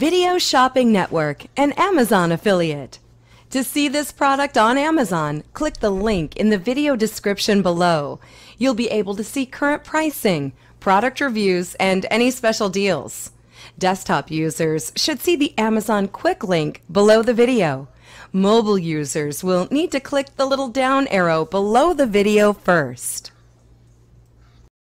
Video Shopping Network, an Amazon affiliate. To see this product on Amazon, click the link in the video description below. You'll be able to see current pricing, product reviews, and any special deals. Desktop users should see the Amazon quick link below the video. Mobile users will need to click the little down arrow below the video first.